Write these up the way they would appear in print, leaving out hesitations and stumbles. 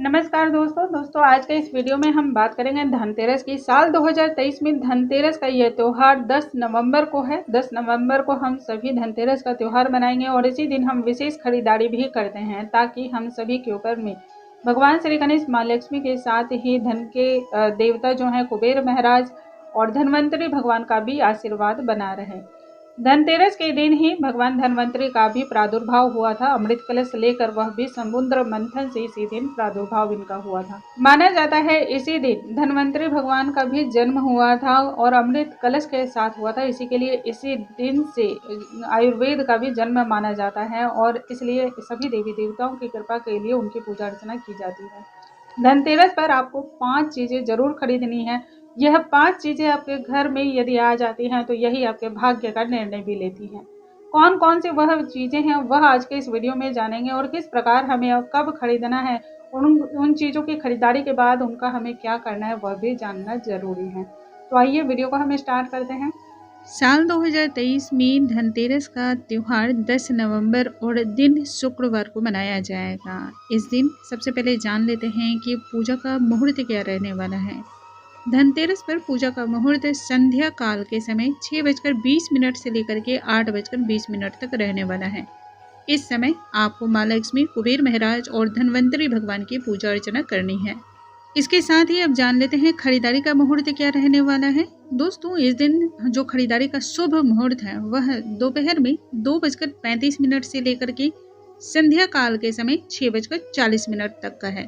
नमस्कार दोस्तों आज के इस वीडियो में हम बात करेंगे धनतेरस की। साल 2023 में धनतेरस का ये त्यौहार 10 नवंबर को है। 10 नवंबर को हम सभी धनतेरस का त्यौहार मनाएंगे और इसी दिन हम विशेष खरीदारी भी करते हैं ताकि हम सभी के ऊपर में भगवान श्री गणेश माँ लक्ष्मी के साथ ही धन के देवता जो हैं कुबेर महाराज और धन्वंतरी भगवान का भी आशीर्वाद बना रहे। धनतेरस के दिन ही भगवान धन्वंतरी का भी प्रादुर्भाव हुआ था। अमृत कलश लेकर वह भी समुद्र मंथन से इसी दिन प्रादुर्भाव इनका हुआ था। माना जाता है इसी दिन धन्वंतरी भगवान का भी जन्म हुआ था और अमृत कलश के साथ हुआ था। इसी के लिए इसी दिन से आयुर्वेद का भी जन्म माना जाता है और इसलिए सभी देवी देवताओं की कृपा के लिए उनकी पूजा अर्चना की जाती है। धनतेरस पर आपको 5 चीजें जरूर खरीदनी है। यह 5 चीजें आपके घर में यदि आ जाती हैं तो यही आपके भाग्य का निर्णय भी लेती हैं। कौन कौन सी वह चीजें हैं वह आज के इस वीडियो में जानेंगे और किस प्रकार हमें कब खरीदना है। उन चीजों की खरीदारी के बाद उनका हमें क्या करना है वह भी जानना जरूरी है। तो आइए वीडियो को हम स्टार्ट करते हैं। साल 2023 में धनतेरस का त्यौहार 10 नवंबर और दिन शुक्रवार को मनाया जाएगा। इस दिन सबसे पहले जान लेते हैं कि पूजा का मुहूर्त क्या रहने वाला है। धनतेरस पर पूजा का मुहूर्त संध्या काल के समय 6:20 से लेकर के 8:20 तक रहने वाला है। इस समय आपको माँ लक्ष्मी, कुबेर महाराज और धन्वंतरी भगवान की पूजा अर्चना करनी है। इसके साथ ही अब जान लेते हैं खरीदारी का मुहूर्त क्या रहने वाला है। दोस्तों, इस दिन जो खरीदारी का शुभ मुहूर्त है वह दोपहर में 2:35 से लेकर के संध्या काल के समय 6:40 तक का है।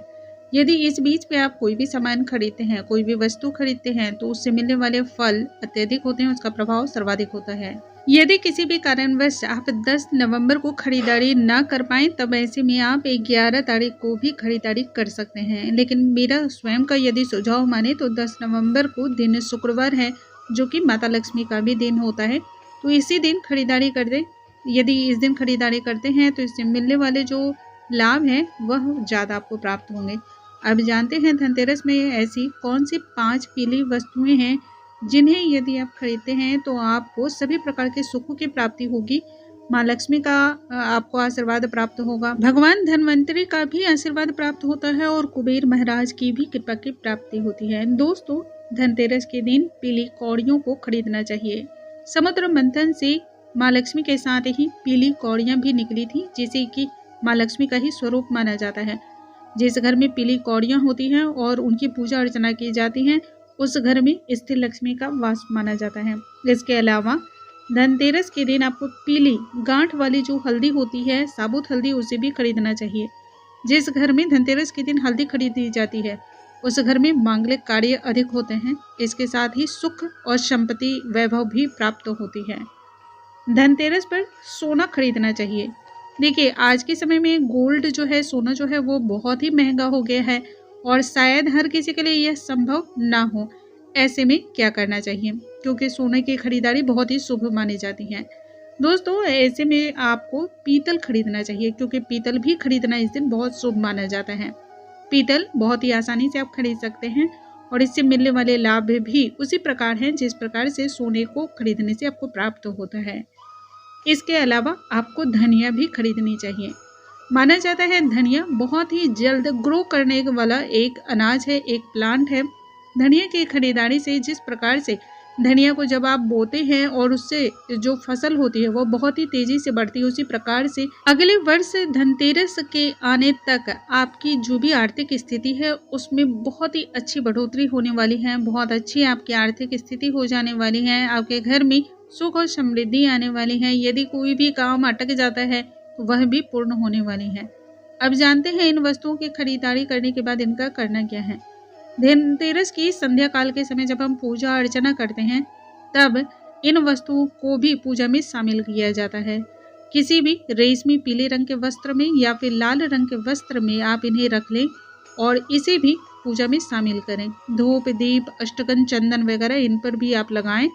यदि इस बीच पे आप कोई भी सामान खरीदते हैं, कोई भी वस्तु खरीदते हैं तो उससे मिलने वाले फल अत्यधिक होते हैं, उसका प्रभाव सर्वाधिक होता है। यदि किसी भी कारणवश आप 10 नवंबर को खरीदारी ना कर पाएं तब ऐसे में आप 11 तारीख को भी खरीदारी कर सकते हैं। लेकिन मेरा स्वयं का यदि सुझाव माने तो 10 नवंबर को दिन शुक्रवार है जो कि माता लक्ष्मी का भी दिन होता है, तो इसी दिन खरीदारी कर दें। यदि इस दिन खरीदारी करते हैं तो इससे मिलने वाले जो लाभ हैं वह ज़्यादा आपको प्राप्त होंगे। अब जानते हैं धनतेरस में ऐसी कौन सी 5 पीली वस्तुएं हैं जिन्हें यदि आप खरीदते हैं तो आपको सभी प्रकार के सुखों की प्राप्ति होगी। माँ लक्ष्मी का आपको आशीर्वाद प्राप्त होगा, भगवान धन्वंतरी का भी आशीर्वाद प्राप्त होता है और कुबेर महाराज की भी कृपा की प्राप्ति होती है। दोस्तों, धनतेरस के दिन पीली कौड़ियों को खरीदना चाहिए। समुद्र मंथन से माँ लक्ष्मी के साथ ही पीली कौड़ियाँ भी निकली थी जिसे कि माँ लक्ष्मी का ही स्वरूप माना जाता है। जिस घर में पीली कौड़ियाँ होती हैं और उनकी पूजा अर्चना की जाती है उस घर में स्थिर लक्ष्मी का वास माना जाता है। इसके अलावा धनतेरस के दिन आपको पीली गांठ वाली जो हल्दी होती है, साबुत हल्दी, उसे भी खरीदना चाहिए। जिस घर में धनतेरस के दिन हल्दी खरीदी जाती है उस घर में मांगलिक कार्य अधिक होते हैं। इसके साथ ही सुख और संपत्ति वैभव भी प्राप्त होती है। धनतेरस पर सोना खरीदना चाहिए। देखिए, आज के समय में गोल्ड जो है, सोना जो है वो बहुत ही महंगा हो गया है और शायद हर किसी के लिए यह संभव ना हो। ऐसे में क्या करना चाहिए, क्योंकि सोने की खरीदारी बहुत ही शुभ मानी जाती है। दोस्तों, ऐसे में आपको पीतल खरीदना चाहिए क्योंकि पीतल भी खरीदना इस दिन बहुत शुभ माना जाता है। पीतल बहुत ही आसानी से आप खरीद सकते हैं और इससे मिलने वाले लाभ भी उसी प्रकार हैं जिस प्रकार से सोने को खरीदने से आपको प्राप्त होता है। इसके अलावा आपको धनिया भी खरीदनी चाहिए। माना जाता है धनिया बहुत ही जल्द ग्रो करने वाला एक अनाज है, एक प्लांट है। धनिया की खरीदारी से जिस प्रकार से धनिया को जब आप बोते हैं और उससे जो फसल होती है वो बहुत ही तेजी से बढ़ती है, उसी प्रकार से अगले वर्ष धनतेरस के आने तक आपकी जो भी आर्थिक स्थिति है उसमें बहुत ही अच्छी बढ़ोतरी होने वाली है। बहुत अच्छी आपकी आर्थिक स्थिति हो जाने वाली है। आपके घर में सुख और समृद्धि आने वाली है। यदि कोई भी काम अटक जाता है तो वह भी पूर्ण होने वाली है। अब जानते हैं इन वस्तुओं की खरीदारी करने के बाद इनका करना क्या है। धनतेरस की संध्या काल के समय जब हम पूजा अर्चना करते हैं तब इन वस्तुओं को भी पूजा में शामिल किया जाता है। किसी भी रेशमी पीले रंग के वस्त्र में या फिर लाल रंग के वस्त्र में आप इन्हें रख लें और इसे भी पूजा में शामिल करें। धूप, दीप, अष्टगंध, चंदन वगैरह इन पर भी आप लगाएं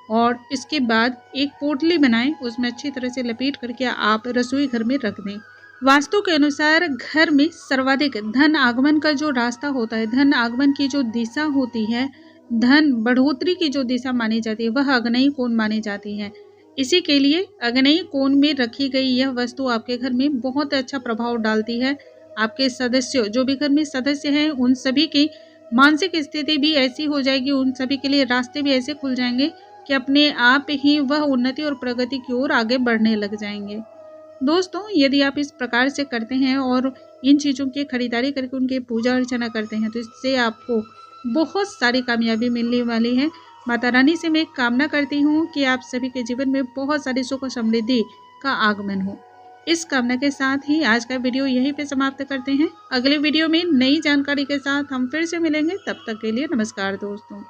और इसके बाद एक पोटली बनाएं, उसमें अच्छी तरह से लपेट करके आप रसोई घर में रख दें। वास्तु के अनुसार घर में सर्वाधिक धन आगमन का जो रास्ता होता है, धन आगमन की जो दिशा होती है, धन बढ़ोतरी की जो दिशा मानी जाती है वह आग्नेय कोण मानी जाती है। इसी के लिए आग्नेय कोण में रखी गई यह वस्तु आपके घर में बहुत अच्छा प्रभाव डालती है। आपके सदस्यों, जो भी घर में सदस्य हैं, उन सभी की मानसिक स्थिति भी ऐसी हो जाएगी, उन सभी के लिए रास्ते भी ऐसे खुल जाएंगे कि अपने आप ही वह उन्नति और प्रगति की ओर आगे बढ़ने लग जाएंगे। दोस्तों, यदि आप इस प्रकार से करते हैं और इन चीज़ों की खरीदारी करके उनकी पूजा अर्चना करते हैं तो इससे आपको बहुत सारी कामयाबी मिलने वाली है। माता रानी से मैं कामना करती हूँ कि आप सभी के जीवन में बहुत सारी सुख और समृद्धि का आगमन हो। इस कामना के साथ ही आज का वीडियो यहीं पे समाप्त करते हैं। अगले वीडियो में नई जानकारी के साथ हम फिर से मिलेंगे। तब तक के लिए नमस्कार दोस्तों।